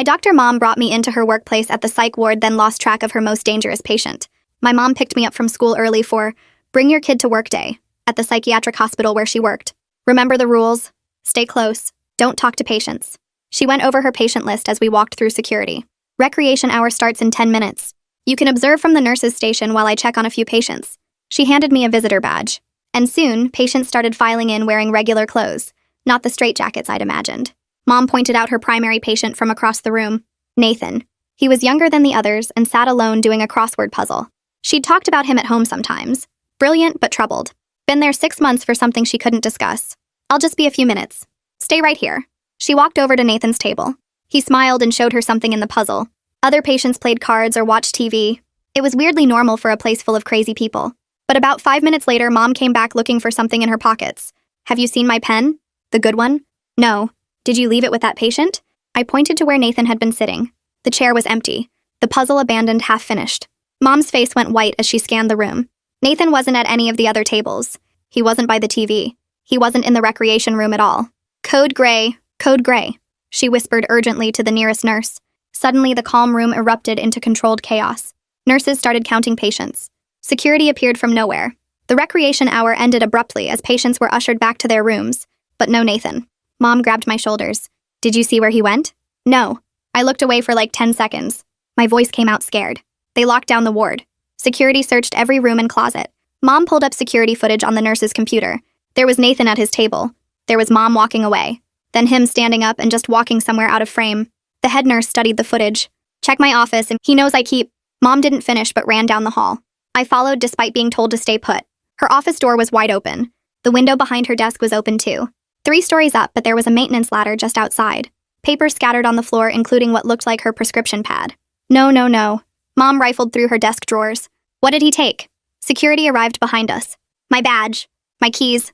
My doctor mom brought me into her workplace at the psych ward, then lost track of her most dangerous patient. My mom picked me up from school early for bring your kid to work day at the psychiatric hospital where she worked. Remember the rules? Stay close. Don't talk to patients. She went over her patient list as we walked through security. Recreation hour starts in 10 minutes. You can observe from the nurse's station while I check on a few patients. She handed me a visitor badge. And soon, patients started filing in wearing regular clothes, not the straitjackets I'd imagined. Mom pointed out her primary patient from across the room, Nathan. He was younger than the others and sat alone doing a crossword puzzle. She'd talked about him at home sometimes. Brilliant but troubled. Been there 6 months for something she couldn't discuss. I'll just be a few minutes. Stay right here. She walked over to Nathan's table. He smiled and showed her something in the puzzle. Other patients played cards or watched TV. It was weirdly normal for a place full of crazy people. But about 5 minutes later, Mom came back looking for something in her pockets. Have you seen my pen? The good one? No. Did you leave it with that patient? I pointed to where Nathan had been sitting. The chair was empty. The puzzle abandoned, half finished. Mom's face went white as she scanned the room. Nathan wasn't at any of the other tables. He wasn't by the TV. He wasn't in the recreation room at all. Code gray, code gray, she whispered urgently to the nearest nurse. Suddenly, the calm room erupted into controlled chaos. Nurses started counting patients. Security appeared from nowhere. The recreation hour ended abruptly as patients were ushered back to their rooms. But no Nathan. Mom grabbed my shoulders. Did you see where he went? No. I looked away for like 10 seconds. My voice came out scared. They locked down the ward. Security searched every room and closet. Mom pulled up security footage on the nurse's computer. There was Nathan at his table. There was Mom walking away. Then him standing up and just walking somewhere out of frame. The head nurse studied the footage. Check my office and he knows I keep. Mom didn't finish but ran down the hall. I followed despite being told to stay put. Her office door was wide open. The window behind her desk was open too. 3 stories up, but there was a maintenance ladder just outside. Papers scattered on the floor, including what looked like her prescription pad. No, no, no. Mom rifled through her desk drawers. What did he take? Security arrived behind us. My badge. My keys.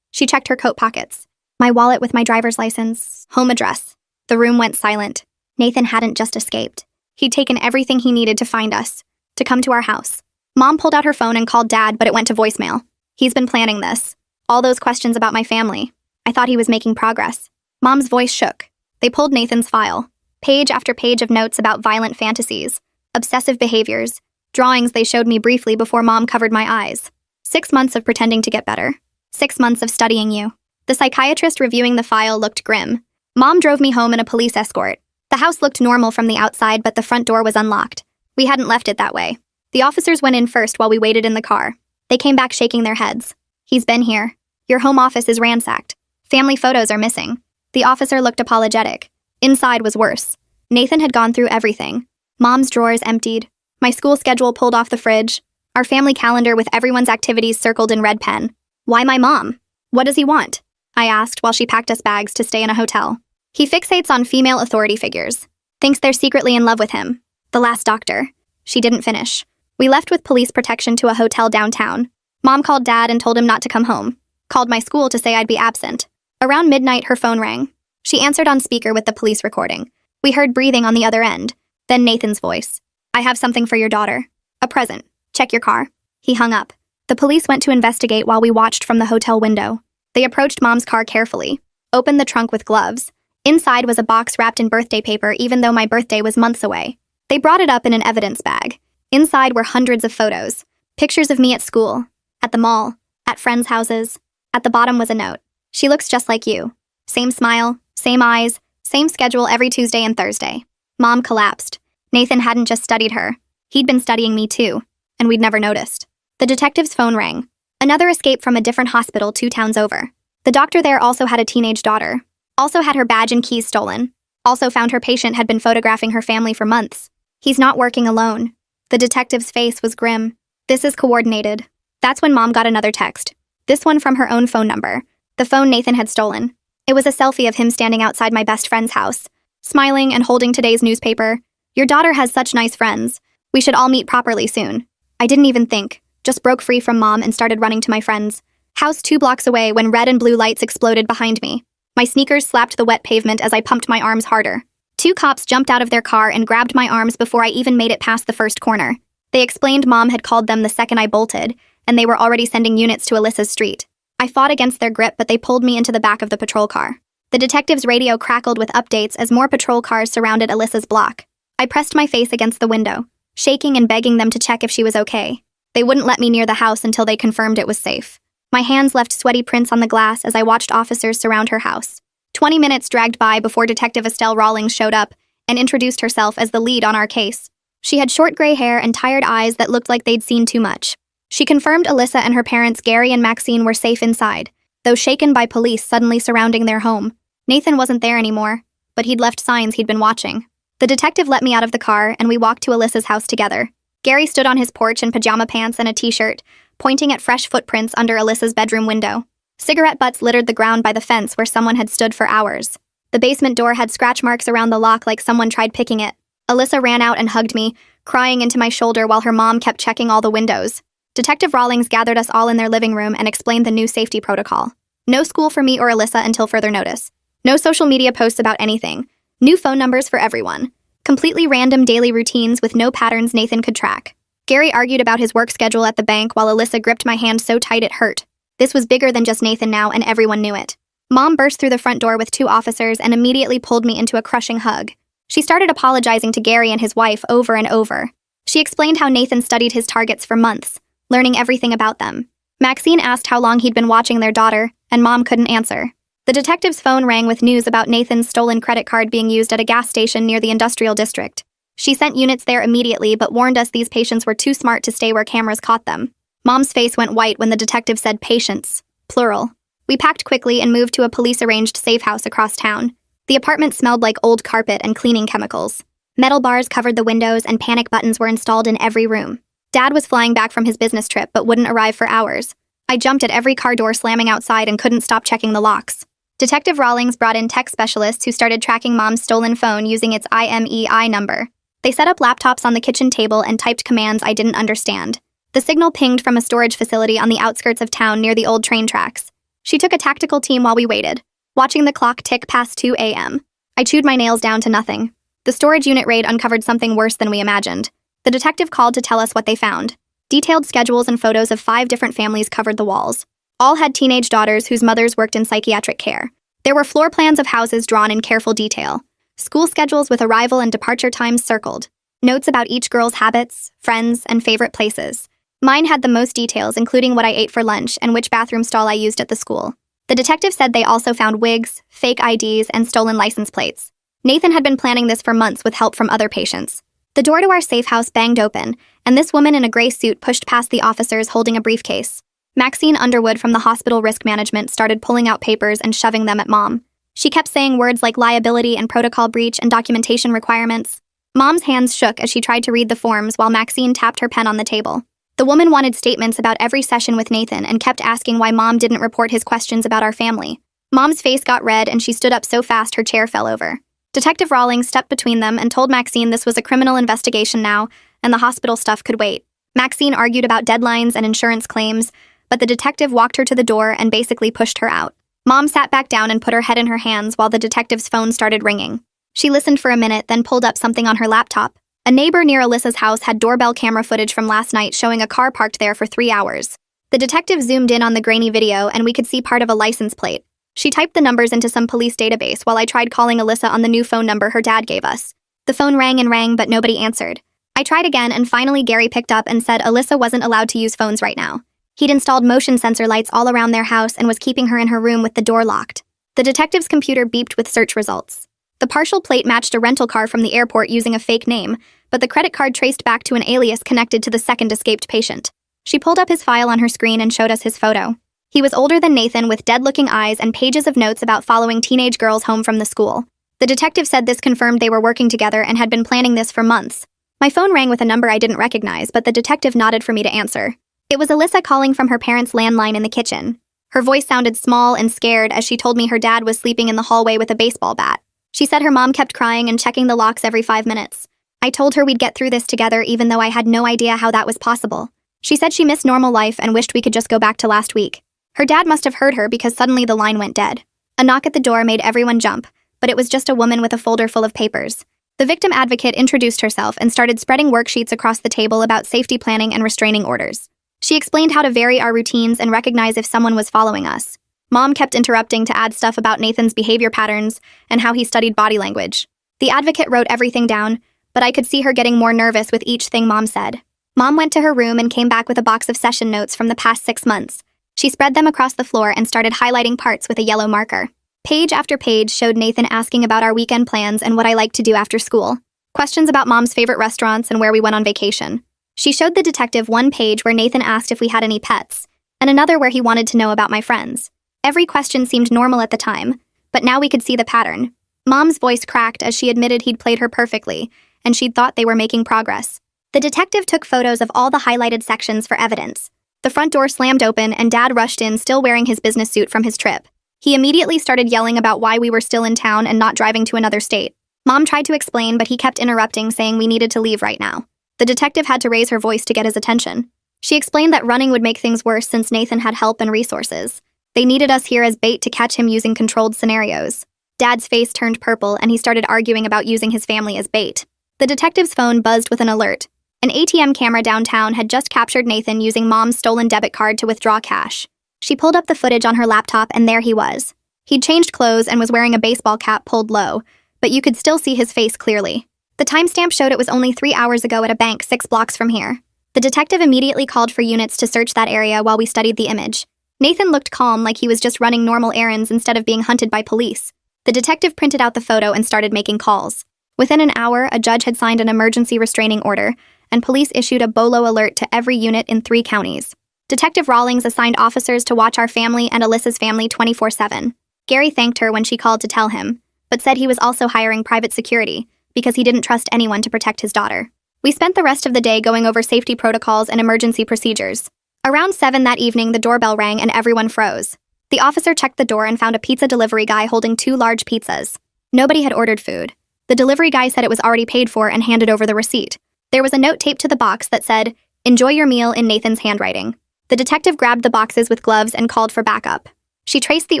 She checked her coat pockets. My wallet with my driver's license. Home address. The room went silent. Nathan hadn't just escaped. He'd taken everything he needed to find us. To come to our house. Mom pulled out her phone and called Dad, but it went to voicemail. He's been planning this. All those questions about my family. I thought he was making progress. Mom's voice shook. They pulled Nathan's file. Page after page of notes about violent fantasies, obsessive behaviors, drawings they showed me briefly before Mom covered my eyes. 6 months of pretending to get better. 6 months of studying you. The psychiatrist reviewing the file looked grim. Mom drove me home in a police escort. The house looked normal from the outside, but the front door was unlocked. We hadn't left it that way. The officers went in first while we waited in the car. They came back shaking their heads. He's been here. Your home office is ransacked. Family photos are missing. The officer looked apologetic. Inside was worse. Nathan had gone through everything. Mom's drawers emptied. My school schedule pulled off the fridge. Our family calendar with everyone's activities circled in red pen. Why my mom? What does he want? I asked while she packed us bags to stay in a hotel. He fixates on female authority figures. Thinks they're secretly in love with him. The last doctor. She didn't finish. We left with police protection to a hotel downtown. Mom called Dad and told him not to come home. Called my school to say I'd be absent. Around midnight, her phone rang. She answered on speaker with the police recording. We heard breathing on the other end. Then Nathan's voice. I have something for your daughter. A present. Check your car. He hung up. The police went to investigate while we watched from the hotel window. They approached Mom's car carefully. Opened the trunk with gloves. Inside was a box wrapped in birthday paper even though my birthday was months away. They brought it up in an evidence bag. Inside were hundreds of photos. Pictures of me at school, at the mall, at friends' houses. At the bottom was a note. She looks just like you. Same smile, same eyes, same schedule every Tuesday and Thursday. Mom collapsed. Nathan hadn't just studied her. He'd been studying me too, and we'd never noticed. The detective's phone rang. Another escape from a different hospital 2 towns over. The doctor there also had a teenage daughter. Also had her badge and keys stolen. Also found her patient had been photographing her family for months. He's not working alone. The detective's face was grim. This is coordinated. That's when Mom got another text. This one from her own phone number. The phone Nathan had stolen. It was a selfie of him standing outside my best friend's house, smiling and holding today's newspaper. Your daughter has such nice friends. We should all meet properly soon. I didn't even think. Just broke free from Mom and started running to my friend's house 2 blocks away when red and blue lights exploded behind me. My sneakers slapped the wet pavement as I pumped my arms harder. 2 cops jumped out of their car and grabbed my arms before I even made it past the first corner. They explained Mom had called them the second I bolted, and they were already sending units to Alyssa's street. I fought against their grip, but they pulled me into the back of the patrol car. The detective's radio crackled with updates as more patrol cars surrounded Alyssa's block. I pressed my face against the window, shaking and begging them to check if she was okay. They wouldn't let me near the house until they confirmed it was safe. My hands left sweaty prints on the glass as I watched officers surround her house. 20 minutes dragged by before Detective Estelle Rawlings showed up and introduced herself as the lead on our case. She had short gray hair and tired eyes that looked like they'd seen too much. She confirmed Alyssa and her parents Gary and Maxine were safe inside, though shaken by police suddenly surrounding their home. Nathan wasn't there anymore, but he'd left signs he'd been watching. The detective let me out of the car and we walked to Alyssa's house together. Gary stood on his porch in pajama pants and a t-shirt, pointing at fresh footprints under Alyssa's bedroom window. Cigarette butts littered the ground by the fence where someone had stood for hours. The basement door had scratch marks around the lock like someone tried picking it. Alyssa ran out and hugged me, crying into my shoulder while her mom kept checking all the windows. Detective Rawlings gathered us all in their living room and explained the new safety protocol. No school for me or Alyssa until further notice. No social media posts about anything. New phone numbers for everyone. Completely random daily routines with no patterns Nathan could track. Gary argued about his work schedule at the bank while Alyssa gripped my hand so tight it hurt. This was bigger than just Nathan now, and everyone knew it. Mom burst through the front door with 2 officers and immediately pulled me into a crushing hug. She started apologizing to Gary and his wife over and over. She explained how Nathan studied his targets for months, learning everything about them. Maxine asked how long he'd been watching their daughter, and Mom couldn't answer. The detective's phone rang with news about Nathan's stolen credit card being used at a gas station near the industrial district. She sent units there immediately but warned us these patients were too smart to stay where cameras caught them. Mom's face went white when the detective said patients, plural. We packed quickly and moved to a police-arranged safe house across town. The apartment smelled like old carpet and cleaning chemicals. Metal bars covered the windows and panic buttons were installed in every room. Dad was flying back from his business trip but wouldn't arrive for hours. I jumped at every car door slamming outside and couldn't stop checking the locks. Detective Rawlings brought in tech specialists who started tracking Mom's stolen phone using its IMEI number. They set up laptops on the kitchen table and typed commands I didn't understand. The signal pinged from a storage facility on the outskirts of town near the old train tracks. She took a tactical team while we waited, watching the clock tick past 2 a.m. I chewed my nails down to nothing. The storage unit raid uncovered something worse than we imagined. The detective called to tell us what they found. Detailed schedules and photos of 5 different families covered the walls. All had teenage daughters whose mothers worked in psychiatric care. There were floor plans of houses drawn in careful detail. School schedules with arrival and departure times circled. Notes about each girl's habits, friends, and favorite places. Mine had the most details, including what I ate for lunch and which bathroom stall I used at the school. The detective said they also found wigs, fake IDs, and stolen license plates. Nathan had been planning this for months with help from other patients. The door to our safe house banged open, and this woman in a gray suit pushed past the officers holding a briefcase. Maxine Underwood from the hospital risk management started pulling out papers and shoving them at Mom. She kept saying words like liability and protocol breach and documentation requirements. Mom's hands shook as she tried to read the forms while Maxine tapped her pen on the table. The woman wanted statements about every session with Nathan and kept asking why Mom didn't report his questions about our family. Mom's face got red and she stood up so fast her chair fell over. Detective Rawlings stepped between them and told Maxine this was a criminal investigation now and the hospital stuff could wait. Maxine argued about deadlines and insurance claims, but the detective walked her to the door and basically pushed her out. Mom sat back down and put her head in her hands while the detective's phone started ringing. She listened for a minute, then pulled up something on her laptop. A neighbor near Alyssa's house had doorbell camera footage from last night showing a car parked there for 3 hours. The detective zoomed in on the grainy video and we could see part of a license plate. She typed the numbers into some police database while I tried calling Alyssa on the new phone number her dad gave us. The phone rang and rang, but nobody answered. I tried again and finally Gary picked up and said Alyssa wasn't allowed to use phones right now. He'd installed motion sensor lights all around their house and was keeping her in her room with the door locked. The detective's computer beeped with search results. The partial plate matched a rental car from the airport using a fake name, but the credit card traced back to an alias connected to the second escaped patient. She pulled up his file on her screen and showed us his photo. He was older than Nathan with dead-looking eyes and pages of notes about following teenage girls home from the school. The detective said this confirmed they were working together and had been planning this for months. My phone rang with a number I didn't recognize, but the detective nodded for me to answer. It was Alyssa calling from her parents' landline in the kitchen. Her voice sounded small and scared as she told me her dad was sleeping in the hallway with a baseball bat. She said her mom kept crying and checking the locks every 5 minutes. I told her we'd get through this together even though I had no idea how that was possible. She said she missed normal life and wished we could just go back to last week. Her dad must have heard her because suddenly the line went dead. A knock at the door made everyone jump, but it was just a woman with a folder full of papers. The victim advocate introduced herself and started spreading worksheets across the table about safety planning and restraining orders. She explained how to vary our routines and recognize if someone was following us. Mom kept interrupting to add stuff about Nathan's behavior patterns and how he studied body language. The advocate wrote everything down, but I could see her getting more nervous with each thing Mom said. Mom went to her room and came back with a box of session notes from the past 6 months. She spread them across the floor and started highlighting parts with a yellow marker. Page after page showed Nathan asking about our weekend plans and what I like to do after school. Questions about Mom's favorite restaurants and where we went on vacation. She showed the detective one page where Nathan asked if we had any pets, and another where he wanted to know about my friends. Every question seemed normal at the time, but now we could see the pattern. Mom's voice cracked as she admitted he'd played her perfectly, and she'd thought they were making progress. The detective took photos of all the highlighted sections for evidence. The front door slammed open and Dad rushed in still wearing his business suit from his trip. He immediately started yelling about why we were still in town and not driving to another state. Mom tried to explain, but he kept interrupting, saying we needed to leave right now. The detective had to raise her voice to get his attention. She explained that running would make things worse since Nathan had help and resources. They needed us here as bait to catch him using controlled scenarios. Dad's face turned purple and he started arguing about using his family as bait. The detective's phone buzzed with an alert. An ATM camera downtown had just captured Nathan using Mom's stolen debit card to withdraw cash. She pulled up the footage on her laptop and there he was. He'd changed clothes and was wearing a baseball cap pulled low, but you could still see his face clearly. The timestamp showed it was only 3 hours ago at a bank 6 blocks from here. The detective immediately called for units to search that area while we studied the image. Nathan looked calm, like he was just running normal errands instead of being hunted by police. The detective printed out the photo and started making calls. Within an hour, a judge had signed an emergency restraining order, and police issued a BOLO alert to every unit in 3 counties. Detective Rawlings assigned officers to watch our family and Alyssa's family 24/7. Gary thanked her when she called to tell him, but said he was also hiring private security because he didn't trust anyone to protect his daughter. We spent the rest of the day going over safety protocols and emergency procedures. Around 7 that evening, the doorbell rang and everyone froze. The officer checked the door and found a pizza delivery guy holding 2 large pizzas. Nobody had ordered food. The delivery guy said it was already paid for and handed over the receipt. There was a note taped to the box that said, "Enjoy your meal," in Nathan's handwriting. The detective grabbed the boxes with gloves and called for backup. She traced the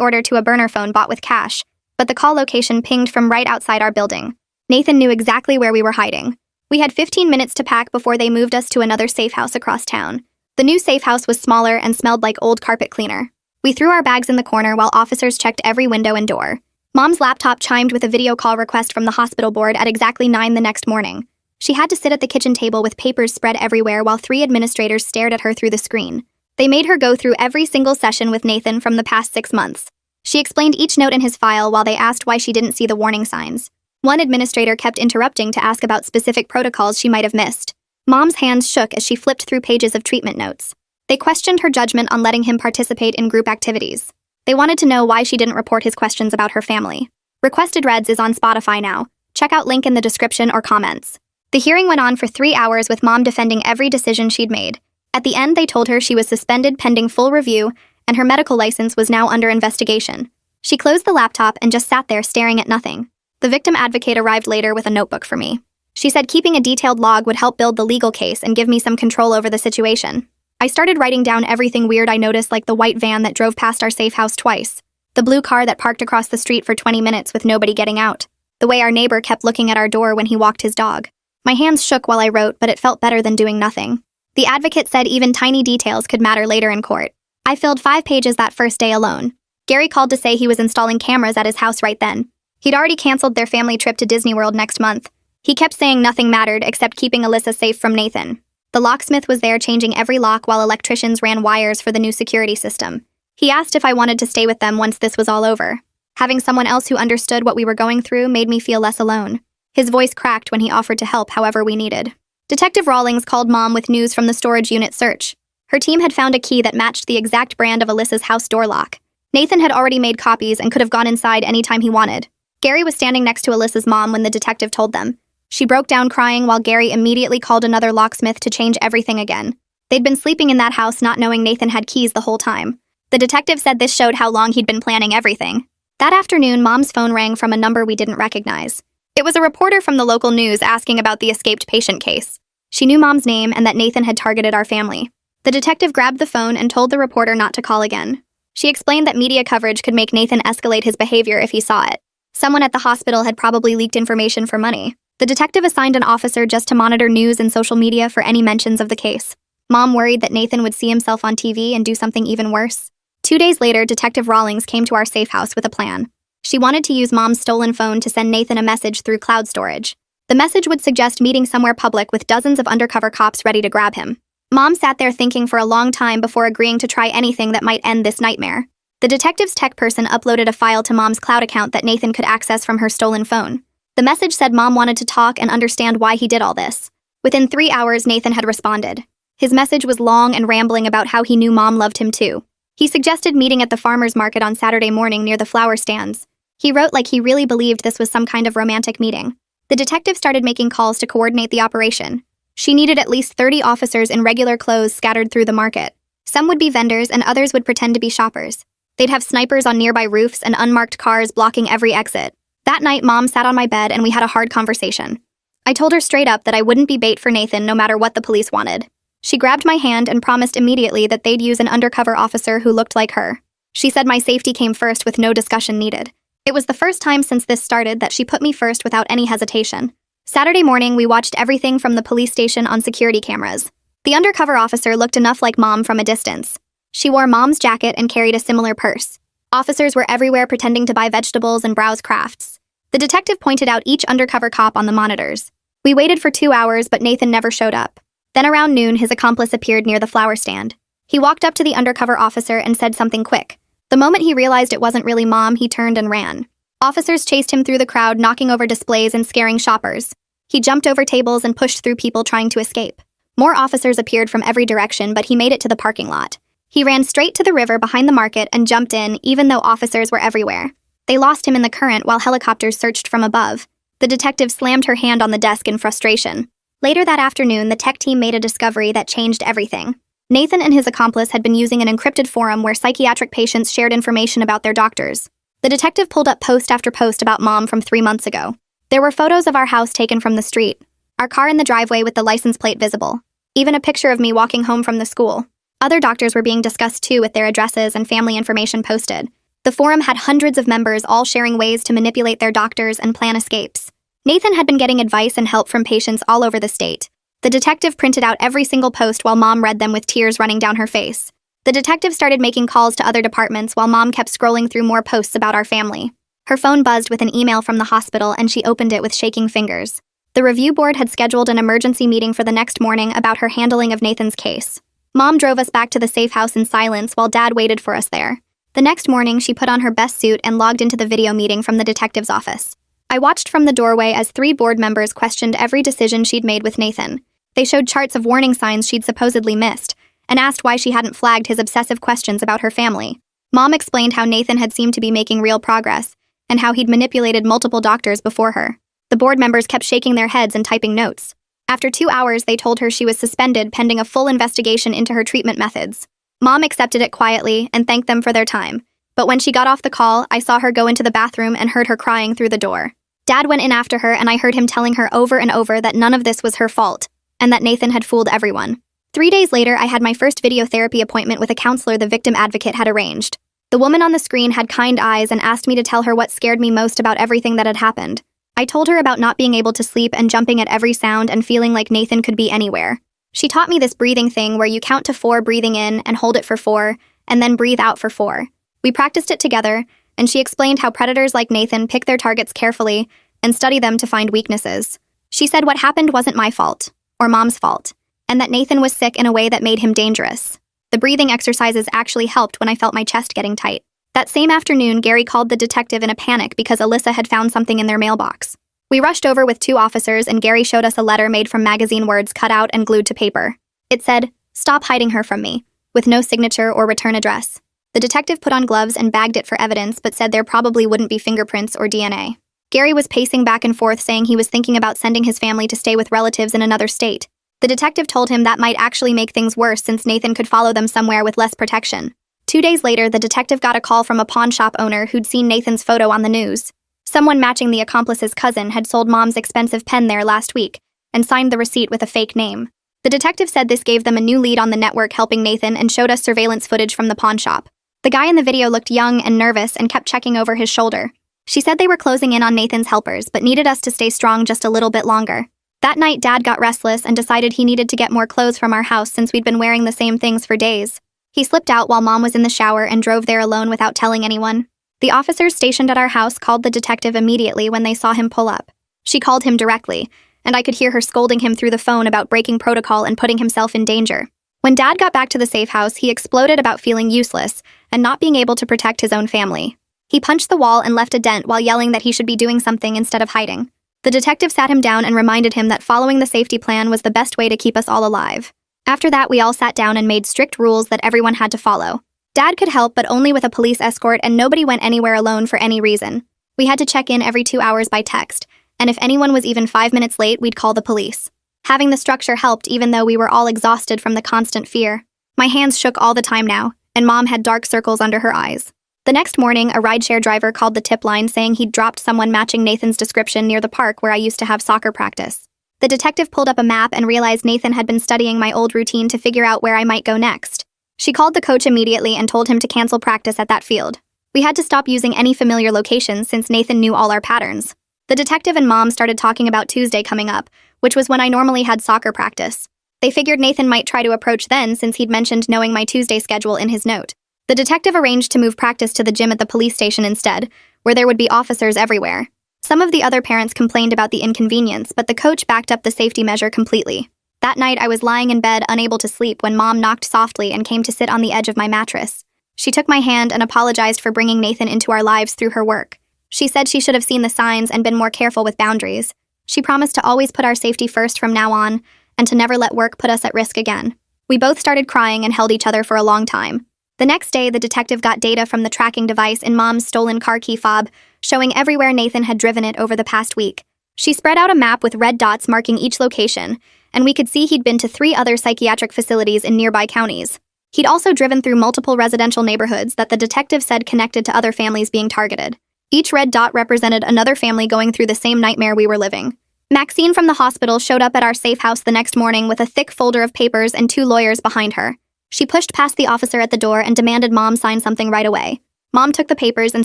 order to a burner phone bought with cash, but the call location pinged from right outside our building. Nathan knew exactly where we were hiding. We had 15 minutes to pack before they moved us to another safe house across town. The new safe house was smaller and smelled like old carpet cleaner. We threw our bags in the corner while officers checked every window and door. Mom's laptop chimed with a video call request from the hospital board at exactly 9 the next morning. She had to sit at the kitchen table with papers spread everywhere while 3 administrators stared at her through the screen. They made her go through every single session with Nathan from the past 6 months. She explained each note in his file while they asked why she didn't see the warning signs. One administrator kept interrupting to ask about specific protocols she might have missed. Mom's hands shook as she flipped through pages of treatment notes. They questioned her judgment on letting him participate in group activities. They wanted to know why she didn't report his questions about her family. Requested Reds is on Spotify now. Check out link in the description or comments. The hearing went on for 3 hours with Mom defending every decision she'd made. At the end, they told her she was suspended pending full review, and her medical license was now under investigation. She closed the laptop and just sat there staring at nothing. The victim advocate arrived later with a notebook for me. She said keeping a detailed log would help build the legal case and give me some control over the situation. I started writing down everything weird I noticed, like the white van that drove past our safe house twice, the blue car that parked across the street for 20 minutes with nobody getting out, the way our neighbor kept looking at our door when he walked his dog. My hands shook while I wrote, but it felt better than doing nothing. The advocate said even tiny details could matter later in court. I filled 5 pages that first day alone. Gary called to say he was installing cameras at his house right then. He'd already canceled their family trip to Disney World next month. He kept saying nothing mattered except keeping Alyssa safe from Nathan. The locksmith was there changing every lock while electricians ran wires for the new security system. He asked if I wanted to stay with them once this was all over. Having someone else who understood what we were going through made me feel less alone. His voice cracked when he offered to help however we needed. Detective Rawlings called Mom with news from the storage unit search. Her team had found a key that matched the exact brand of Alyssa's house door lock. Nathan had already made copies and could have gone inside anytime he wanted. Gary was standing next to Alyssa's mom when the detective told them. She broke down crying while Gary immediately called another locksmith to change everything again. They'd been sleeping in that house not knowing Nathan had keys the whole time. The detective said this showed how long he'd been planning everything. That afternoon, Mom's phone rang from a number we didn't recognize. It was a reporter from the local news asking about the escaped patient case. She knew Mom's name and that Nathan had targeted our family. The detective grabbed the phone and told the reporter not to call again. She explained that media coverage could make Nathan escalate his behavior if he saw it. Someone at the hospital had probably leaked information for money. The detective assigned an officer just to monitor news and social media for any mentions of the case. Mom worried that Nathan would see himself on TV and do something even worse. 2 days later, Detective Rawlings came to our safe house with a plan. She wanted to use Mom's stolen phone to send Nathan a message through cloud storage. The message would suggest meeting somewhere public with dozens of undercover cops ready to grab him. Mom sat there thinking for a long time before agreeing to try anything that might end this nightmare. The detective's tech person uploaded a file to Mom's cloud account that Nathan could access from her stolen phone. The message said Mom wanted to talk and understand why he did all this. Within 3 hours, Nathan had responded. His message was long and rambling about how he knew Mom loved him too. He suggested meeting at the farmer's market on Saturday morning near the flower stands. He wrote like he really believed this was some kind of romantic meeting. The detective started making calls to coordinate the operation. She needed at least 30 officers in regular clothes scattered through the market. Some would be vendors and others would pretend to be shoppers. They'd have snipers on nearby roofs and unmarked cars blocking every exit. That night, Mom sat on my bed and we had a hard conversation. I told her straight up that I wouldn't be bait for Nathan no matter what the police wanted. She grabbed my hand and promised immediately that they'd use an undercover officer who looked like her. She said my safety came first with no discussion needed. It was the first time since this started that she put me first without any hesitation. Saturday morning, we watched everything from the police station on security cameras. The undercover officer looked enough like Mom from a distance. She wore Mom's jacket and carried a similar purse. Officers were everywhere pretending to buy vegetables and browse crafts. The detective pointed out each undercover cop on the monitors. We waited for 2 hours, but Nathan never showed up. Then around noon, his accomplice appeared near the flower stand. He walked up to the undercover officer and said something quick. The moment he realized it wasn't really Mom, he turned and ran. Officers chased him through the crowd, knocking over displays and scaring shoppers. He jumped over tables and pushed through people trying to escape. More officers appeared from every direction, but he made it to the parking lot. He ran straight to the river behind the market and jumped in, even though officers were everywhere. They lost him in the current while helicopters searched from above. The detective slammed her hand on the desk in frustration. Later that afternoon, the tech team made a discovery that changed everything. Nathan and his accomplice had been using an encrypted forum where psychiatric patients shared information about their doctors. The detective pulled up post after post about Mom from 3 months ago. There were photos of our house taken from the street, our car in the driveway with the license plate visible, even a picture of me walking home from the school. Other doctors were being discussed too, with their addresses and family information posted. The forum had hundreds of members all sharing ways to manipulate their doctors and plan escapes. Nathan had been getting advice and help from patients all over the state. The detective printed out every single post while Mom read them with tears running down her face. The detective started making calls to other departments while Mom kept scrolling through more posts about our family. Her phone buzzed with an email from the hospital and she opened it with shaking fingers. The review board had scheduled an emergency meeting for the next morning about her handling of Nathan's case. Mom drove us back to the safe house in silence while Dad waited for us there. The next morning, she put on her best suit and logged into the video meeting from the detective's office. I watched from the doorway as 3 board members questioned every decision she'd made with Nathan. They showed charts of warning signs she'd supposedly missed, and asked why she hadn't flagged his obsessive questions about her family. Mom explained how Nathan had seemed to be making real progress, and how he'd manipulated multiple doctors before her. The board members kept shaking their heads and typing notes. After 2 hours, they told her she was suspended pending a full investigation into her treatment methods. Mom accepted it quietly and thanked them for their time. But when she got off the call, I saw her go into the bathroom and heard her crying through the door. Dad went in after her and I heard him telling her over and over that none of this was her fault, and that Nathan had fooled everyone. 3 days later, I had my first video therapy appointment with a counselor the victim advocate had arranged. The woman on the screen had kind eyes and asked me to tell her what scared me most about everything that had happened. I told her about not being able to sleep and jumping at every sound and feeling like Nathan could be anywhere. She taught me this breathing thing where you count to 4 breathing in and hold it for 4, and then breathe out for 4. We practiced it together, and she explained how predators like Nathan pick their targets carefully and study them to find weaknesses. She said what happened wasn't my fault, or Mom's fault, and that Nathan was sick in a way that made him dangerous. The breathing exercises actually helped when I felt my chest getting tight. That same afternoon, Gary called the detective in a panic because Alyssa had found something in their mailbox. We rushed over with 2 officers and Gary showed us a letter made from magazine words cut out and glued to paper. It said, "Stop hiding her from me," with no signature or return address. The detective put on gloves and bagged it for evidence but said there probably wouldn't be fingerprints or DNA. Gary was pacing back and forth saying he was thinking about sending his family to stay with relatives in another state. The detective told him that might actually make things worse since Nathan could follow them somewhere with less protection. 2 days later, the detective got a call from a pawn shop owner who'd seen Nathan's photo on the news. Someone matching the accomplice's cousin had sold Mom's expensive pen there last week and signed the receipt with a fake name. The detective said this gave them a new lead on the network helping Nathan and showed us surveillance footage from the pawn shop. The guy in the video looked young and nervous and kept checking over his shoulder. She said they were closing in on Nathan's helpers but needed us to stay strong just a little bit longer. That night, Dad got restless and decided he needed to get more clothes from our house since we'd been wearing the same things for days. He slipped out while Mom was in the shower and drove there alone without telling anyone. The officers stationed at our house called the detective immediately when they saw him pull up. She called him directly, and I could hear her scolding him through the phone about breaking protocol and putting himself in danger. When Dad got back to the safe house, he exploded about feeling useless and not being able to protect his own family. He punched the wall and left a dent while yelling that he should be doing something instead of hiding. The detective sat him down and reminded him that following the safety plan was the best way to keep us all alive. After that, we all sat down and made strict rules that everyone had to follow. Dad could help, but only with a police escort, and nobody went anywhere alone for any reason. We had to check in every 2 hours by text, and if anyone was even 5 minutes late, we'd call the police. Having the structure helped even though we were all exhausted from the constant fear. My hands shook all the time now, and Mom had dark circles under her eyes. The next morning, a rideshare driver called the tip line saying he'd dropped someone matching Nathan's description near the park where I used to have soccer practice. The detective pulled up a map and realized Nathan had been studying my old routine to figure out where I might go next. She called the coach immediately and told him to cancel practice at that field. We had to stop using any familiar locations since Nathan knew all our patterns. The detective and Mom started talking about Tuesday coming up, which was when I normally had soccer practice. They figured Nathan might try to approach then since he'd mentioned knowing my Tuesday schedule in his note. The detective arranged to move practice to the gym at the police station instead, where there would be officers everywhere. Some of the other parents complained about the inconvenience, but the coach backed up the safety measure completely. That night, I was lying in bed unable to sleep when Mom knocked softly and came to sit on the edge of my mattress. She took my hand and apologized for bringing Nathan into our lives through her work. She said she should have seen the signs and been more careful with boundaries. She promised to always put our safety first from now on, and to never let work put us at risk again. We both started crying and held each other for a long time. The next day, the detective got data from the tracking device in Mom's stolen car key fob, showing everywhere Nathan had driven it over the past week. She spread out a map with red dots marking each location, and we could see he'd been to 3 other psychiatric facilities in nearby counties. He'd also driven through multiple residential neighborhoods that the detective said connected to other families being targeted. Each red dot represented another family going through the same nightmare we were living. Maxine from the hospital showed up at our safe house the next morning with a thick folder of papers and 2 lawyers behind her. She pushed past the officer at the door and demanded Mom sign something right away. Mom took the papers and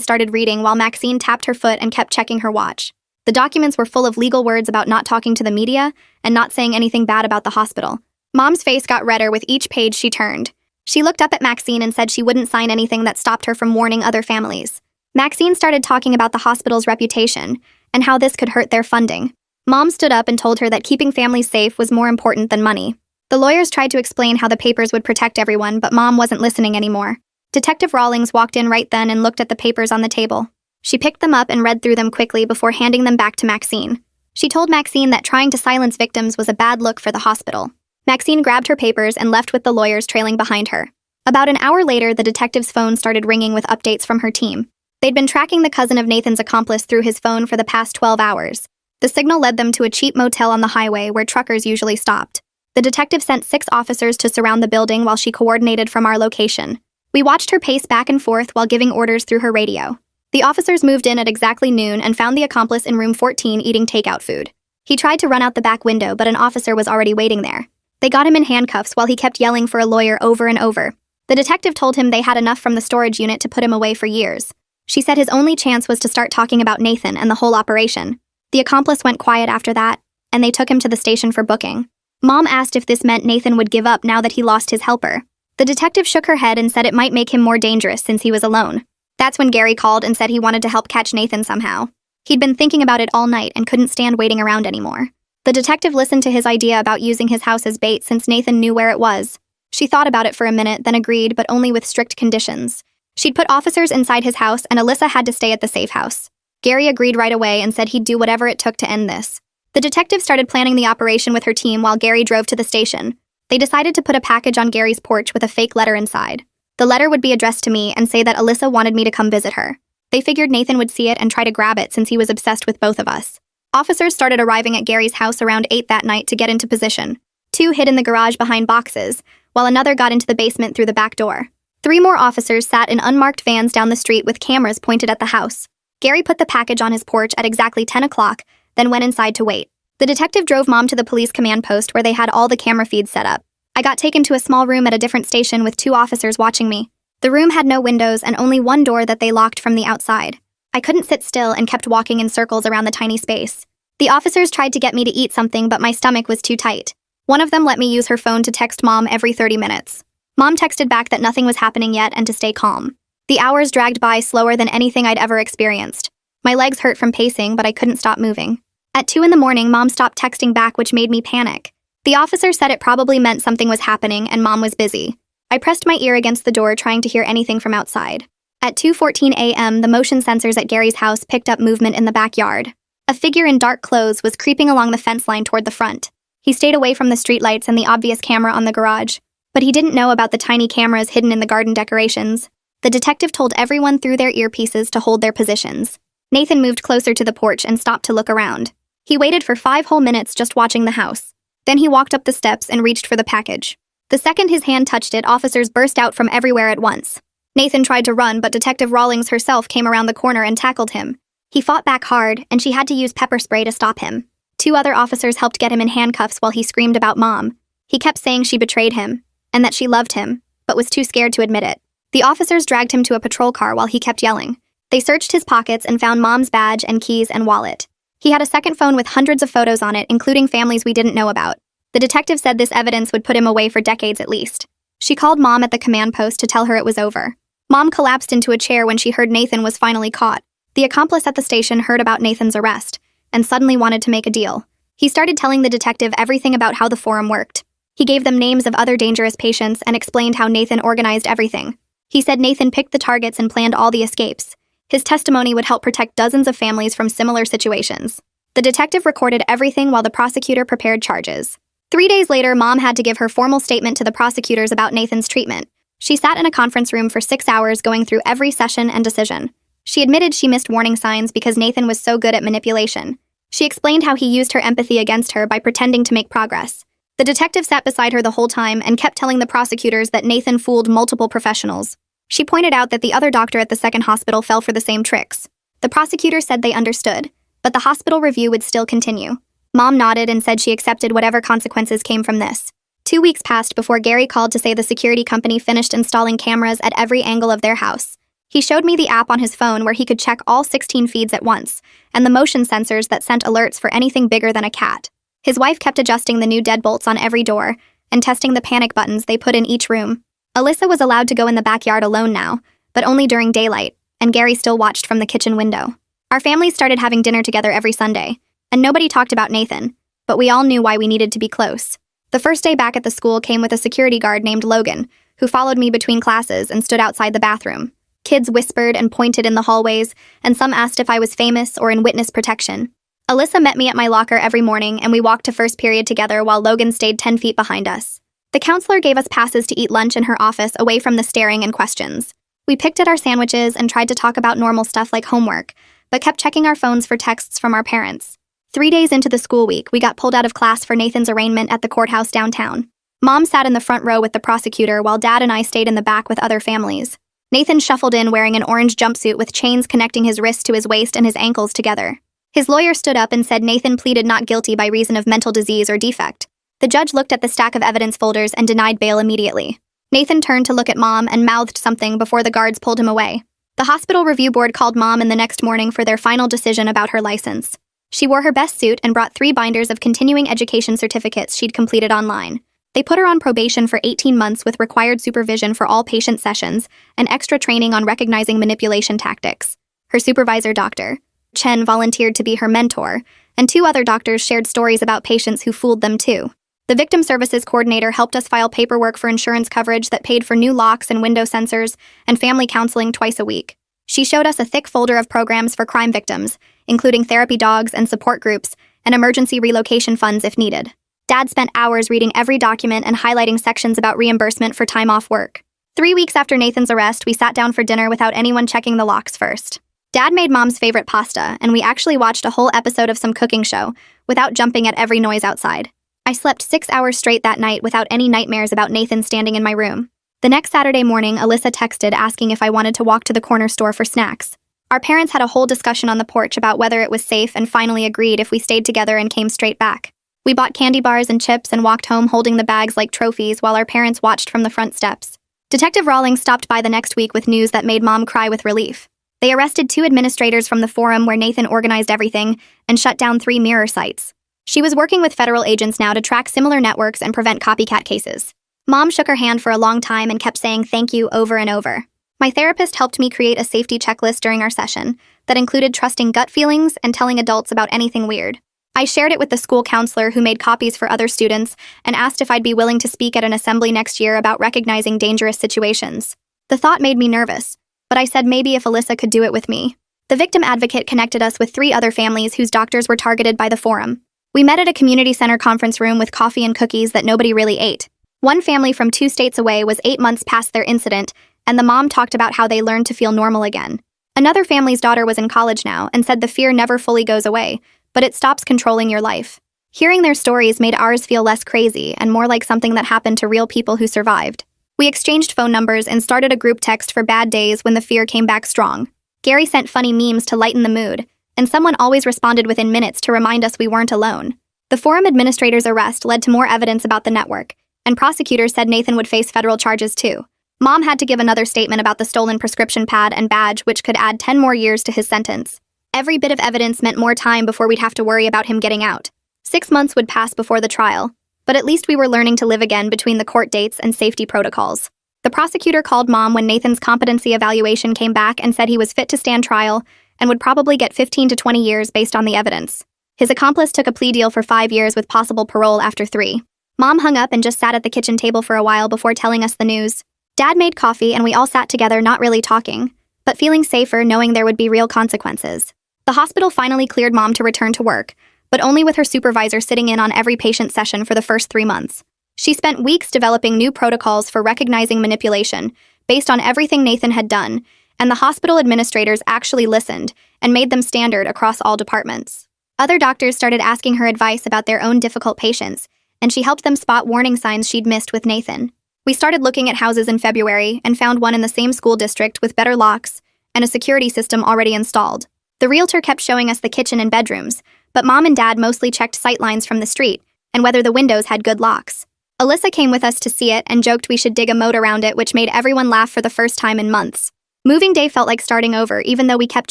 started reading while Maxine tapped her foot and kept checking her watch. The documents were full of legal words about not talking to the media and not saying anything bad about the hospital. Mom's face got redder with each page she turned. She looked up at Maxine and said she wouldn't sign anything that stopped her from warning other families. Maxine started talking about the hospital's reputation and how this could hurt their funding. Mom stood up and told her that keeping families safe was more important than money. The lawyers tried to explain how the papers would protect everyone, but Mom wasn't listening anymore. Detective Rawlings walked in right then and looked at the papers on the table. She picked them up and read through them quickly before handing them back to Maxine. She told Maxine that trying to silence victims was a bad look for the hospital. Maxine grabbed her papers and left with the lawyers trailing behind her. About an hour later, the detective's phone started ringing with updates from her team. They'd been tracking the cousin of Nathan's accomplice through his phone for the past 12 hours. The signal led them to a cheap motel on the highway where truckers usually stopped. The detective sent 6 officers to surround the building while she coordinated from our location. We watched her pace back and forth while giving orders through her radio. The officers moved in at exactly noon and found the accomplice in room 14 eating takeout food. He tried to run out the back window, but an officer was already waiting there. They got him in handcuffs while he kept yelling for a lawyer over and over. The detective told him they had enough from the storage unit to put him away for years. She said his only chance was to start talking about Nathan and the whole operation. The accomplice went quiet after that, and they took him to the station for booking. Mom asked if this meant Nathan would give up now that he lost his helper. The detective shook her head and said it might make him more dangerous since he was alone. That's when Gary called and said he wanted to help catch Nathan somehow. He'd been thinking about it all night and couldn't stand waiting around anymore. The detective listened to his idea about using his house as bait since Nathan knew where it was. She thought about it for a minute, then agreed, but only with strict conditions. She'd put officers inside his house and Alyssa had to stay at the safe house. Gary agreed right away and said he'd do whatever it took to end this. The detective started planning the operation with her team while Gary drove to the station. They decided to put a package on Gary's porch with a fake letter inside. The letter would be addressed to me and say that Alyssa wanted me to come visit her. They figured Nathan would see it and try to grab it since he was obsessed with both of us. Officers started arriving at Gary's house around 8 that night to get into position. 2 hid in the garage behind boxes, while another got into the basement through the back door. 3 more officers sat in unmarked vans down the street with cameras pointed at the house. Gary put the package on his porch at exactly 10 o'clock, then went inside to wait. The detective drove Mom to the police command post where they had all the camera feeds set up. I got taken to a small room at a different station with 2 officers watching me. The room had no windows and only one door that they locked from the outside. I couldn't sit still and kept walking in circles around the tiny space. The officers tried to get me to eat something, but my stomach was too tight. One of them let me use her phone to text Mom every 30 minutes. Mom texted back that nothing was happening yet and to stay calm. The hours dragged by slower than anything I'd ever experienced. My legs hurt from pacing, but I couldn't stop moving. At 2 in the morning, Mom stopped texting back, which made me panic. The officer said it probably meant something was happening and Mom was busy. I pressed my ear against the door, trying to hear anything from outside. At 2:14 a.m., the motion sensors at Gary's house picked up movement in the backyard. A figure in dark clothes was creeping along the fence line toward the front. He stayed away from the streetlights and the obvious camera on the garage, but he didn't know about the tiny cameras hidden in the garden decorations. The detective told everyone through their earpieces to hold their positions. Nathan moved closer to the porch and stopped to look around. He waited for 5 whole minutes just watching the house. Then he walked up the steps and reached for the package. The second his hand touched it, officers burst out from everywhere at once. Nathan tried to run, but Detective Rawlings herself came around the corner and tackled him. He fought back hard, and she had to use pepper spray to stop him. 2 other officers helped get him in handcuffs while he screamed about Mom. He kept saying she betrayed him, and that she loved him, but was too scared to admit it. The officers dragged him to a patrol car while he kept yelling. They searched his pockets and found Mom's badge and keys and wallet. He had a second phone with hundreds of photos on it, including families we didn't know about. The detective said this evidence would put him away for decades at least. She called Mom at the command post to tell her it was over. Mom collapsed into a chair when she heard Nathan was finally caught. The accomplice at the station heard about Nathan's arrest and suddenly wanted to make a deal. He started telling the detective everything about how the forum worked. He gave them names of other dangerous patients and explained how Nathan organized everything. He said Nathan picked the targets and planned all the escapes. His testimony would help protect dozens of families from similar situations. The detective recorded everything while the prosecutor prepared charges. 3 days later, Mom had to give her formal statement to the prosecutors about Nathan's treatment. She sat in a conference room for 6 hours going through every session and decision. She admitted she missed warning signs because Nathan was so good at manipulation. She explained how he used her empathy against her by pretending to make progress. The detective sat beside her the whole time and kept telling the prosecutors that Nathan fooled multiple professionals. She pointed out that the other doctor at the second hospital fell for the same tricks. The prosecutor said they understood, but the hospital review would still continue. Mom nodded and said she accepted whatever consequences came from this. 2 weeks passed before Gary called to say the security company finished installing cameras at every angle of their house. He showed me the app on his phone where he could check all 16 feeds at once, and the motion sensors that sent alerts for anything bigger than a cat. His wife kept adjusting the new deadbolts on every door and testing the panic buttons they put in each room. Alyssa was allowed to go in the backyard alone now, but only during daylight, and Gary still watched from the kitchen window. Our families started having dinner together every Sunday, and nobody talked about Nathan, but we all knew why we needed to be close. The first day back at the school came with a security guard named Logan, who followed me between classes and stood outside the bathroom. Kids whispered and pointed in the hallways, and some asked if I was famous or in witness protection. Alyssa met me at my locker every morning, and we walked to first period together while Logan stayed 10 feet behind us. The counselor gave us passes to eat lunch in her office away from the staring and questions. We picked at our sandwiches and tried to talk about normal stuff like homework, but kept checking our phones for texts from our parents. 3 days into the school week, we got pulled out of class for Nathan's arraignment at the courthouse downtown. Mom sat in the front row with the prosecutor while Dad and I stayed in the back with other families. Nathan shuffled in wearing an orange jumpsuit with chains connecting his wrists to his waist and his ankles together. His lawyer stood up and said Nathan pleaded not guilty by reason of mental disease or defect. The judge looked at the stack of evidence folders and denied bail immediately. Nathan turned to look at Mom and mouthed something before the guards pulled him away. The hospital review board called Mom in the next morning for their final decision about her license. She wore her best suit and brought 3 binders of continuing education certificates she'd completed online. They put her on probation for 18 months with required supervision for all patient sessions and extra training on recognizing manipulation tactics. Her supervisor, Dr. Chen, volunteered to be her mentor, and 2 other doctors shared stories about patients who fooled them too. The victim services coordinator helped us file paperwork for insurance coverage that paid for new locks and window sensors and family counseling twice a week. She showed us a thick folder of programs for crime victims, including therapy dogs and support groups, and emergency relocation funds if needed. Dad spent hours reading every document and highlighting sections about reimbursement for time off work. 3 weeks after Nathan's arrest, we sat down for dinner without anyone checking the locks first. Dad made Mom's favorite pasta, and we actually watched a whole episode of some cooking show without jumping at every noise outside. I slept 6 hours straight that night without any nightmares about Nathan standing in my room. The next Saturday morning, Alyssa texted asking if I wanted to walk to the corner store for snacks. Our parents had a whole discussion on the porch about whether it was safe and finally agreed if we stayed together and came straight back. We bought candy bars and chips and walked home holding the bags like trophies while our parents watched from the front steps. Detective Rawlings stopped by the next week with news that made Mom cry with relief. They arrested 2 administrators from the forum where Nathan organized everything and shut down 3 mirror sites. She was working with federal agents now to track similar networks and prevent copycat cases. Mom shook her hand for a long time and kept saying thank you over and over. My therapist helped me create a safety checklist during our session that included trusting gut feelings and telling adults about anything weird. I shared it with the school counselor who made copies for other students and asked if I'd be willing to speak at an assembly next year about recognizing dangerous situations. The thought made me nervous, but I said maybe if Alyssa could do it with me. The victim advocate connected us with 3 other families whose doctors were targeted by the forum. We met at a community center conference room with coffee and cookies that nobody really ate. One family from 2 states away was 8 months past their incident, and the mom talked about how they learned to feel normal again. Another family's daughter was in college now and said the fear never fully goes away, but it stops controlling your life. Hearing their stories made ours feel less crazy and more like something that happened to real people who survived. We exchanged phone numbers and started a group text for bad days when the fear came back strong. Gary sent funny memes to lighten the mood, and someone always responded within minutes to remind us we weren't alone. The forum administrator's arrest led to more evidence about the network, and prosecutors said Nathan would face federal charges too. Mom had to give another statement about the stolen prescription pad and badge, which could add 10 more years to his sentence. Every bit of evidence meant more time before we'd have to worry about him getting out. 6 months would pass before the trial, but at least we were learning to live again between the court dates and safety protocols. The prosecutor called Mom when Nathan's competency evaluation came back and said he was fit to stand trial and would probably get 15 to 20 years based on the evidence. His accomplice took a plea deal for 5 years with possible parole after 3. Mom hung up and just sat at the kitchen table for a while before telling us the news. Dad made coffee and we all sat together not really talking, but feeling safer knowing there would be real consequences. The hospital finally cleared Mom to return to work, but only with her supervisor sitting in on every patient session for the first 3 months. She spent weeks developing new protocols for recognizing manipulation based on everything Nathan had done, and the hospital administrators actually listened and made them standard across all departments. Other doctors started asking her advice about their own difficult patients, and she helped them spot warning signs she'd missed with Nathan. We started looking at houses in February and found one in the same school district with better locks and a security system already installed. The realtor kept showing us the kitchen and bedrooms, but Mom and Dad mostly checked sight lines from the street and whether the windows had good locks. Alyssa came with us to see it and joked we should dig a moat around it, which made everyone laugh for the first time in months. Moving day felt like starting over, even though we kept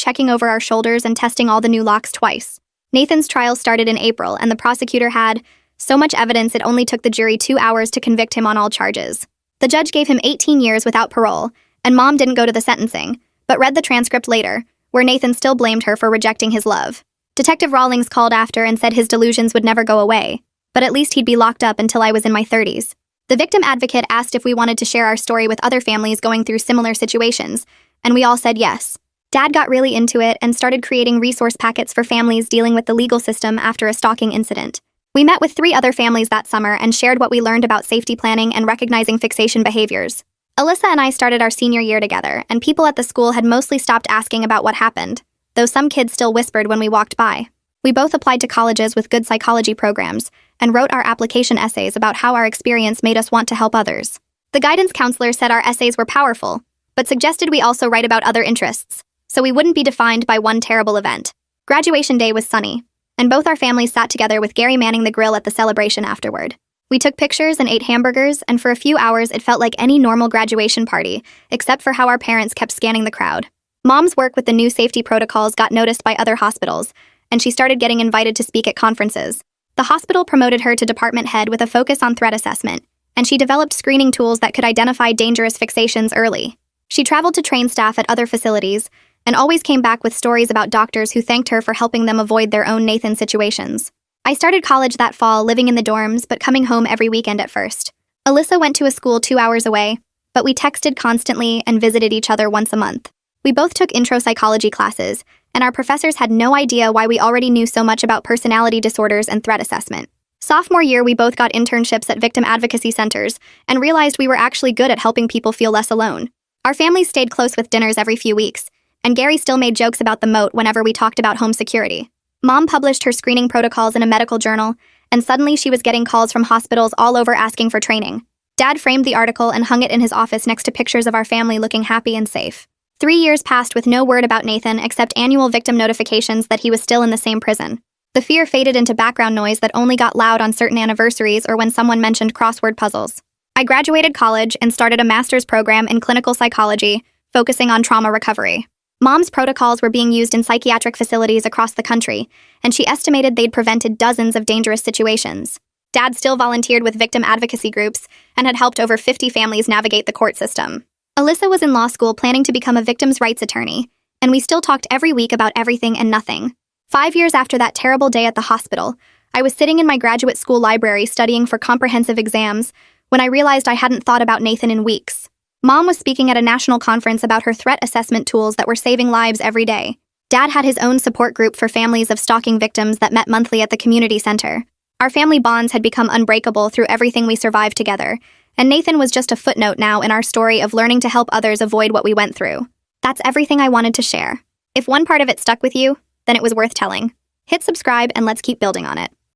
checking over our shoulders and testing all the new locks twice. Nathan's trial started in April, and the prosecutor had so much evidence it only took the jury 2 hours to convict him on all charges. The judge gave him 18 years without parole, and Mom didn't go to the sentencing, but read the transcript later, where Nathan still blamed her for rejecting his love. Detective Rawlings called after and said his delusions would never go away, but at least he'd be locked up until I was in my 30s. The victim advocate asked if we wanted to share our story with other families going through similar situations, and we all said yes. Dad got really into it and started creating resource packets for families dealing with the legal system after a stalking incident. We met with 3 other families that summer and shared what we learned about safety planning and recognizing fixation behaviors. Alyssa and I started our senior year together, and people at the school had mostly stopped asking about what happened, though some kids still whispered when we walked by. We both applied to colleges with good psychology programs and wrote our application essays about how our experience made us want to help others. The guidance counselor said our essays were powerful, but suggested we also write about other interests, so we wouldn't be defined by one terrible event. Graduation day was sunny, and both our families sat together with Gary manning the grill at the celebration afterward. We took pictures and ate hamburgers, and for a few hours it felt like any normal graduation party, except for how our parents kept scanning the crowd. Mom's work with the new safety protocols got noticed by other hospitals, and she started getting invited to speak at conferences. The hospital promoted her to department head with a focus on threat assessment, and she developed screening tools that could identify dangerous fixations early. She traveled to train staff at other facilities, and always came back with stories about doctors who thanked her for helping them avoid their own Nathan situations. I started college that fall, living in the dorms, but coming home every weekend at first. Alyssa went to a school 2 hours away, but we texted constantly and visited each other once a month. We both took intro psychology classes, and our professors had no idea why we already knew so much about personality disorders and threat assessment. Sophomore year, we both got internships at victim advocacy centers and realized we were actually good at helping people feel less alone. Our families stayed close with dinners every few weeks, and Gary still made jokes about the moat whenever we talked about home security. Mom published her screening protocols in a medical journal, and suddenly she was getting calls from hospitals all over asking for training. Dad framed the article and hung it in his office next to pictures of our family looking happy and safe. 3 years passed with no word about Nathan except annual victim notifications that he was still in the same prison. The fear faded into background noise that only got loud on certain anniversaries or when someone mentioned crossword puzzles. I graduated college and started a master's program in clinical psychology, focusing on trauma recovery. Mom's protocols were being used in psychiatric facilities across the country, and she estimated they'd prevented dozens of dangerous situations. Dad still volunteered with victim advocacy groups and had helped over 50 families navigate the court system. Alyssa was in law school planning to become a victims' rights attorney, and we still talked every week about everything and nothing. 5 years after that terrible day at the hospital, I was sitting in my graduate school library studying for comprehensive exams when I realized I hadn't thought about Nathan in weeks. Mom was speaking at a national conference about her threat assessment tools that were saving lives every day. Dad had his own support group for families of stalking victims that met monthly at the community center. Our family bonds had become unbreakable through everything we survived together, and Nathan was just a footnote now in our story of learning to help others avoid what we went through. That's everything I wanted to share. If one part of it stuck with you, then it was worth telling. Hit subscribe and let's keep building on it.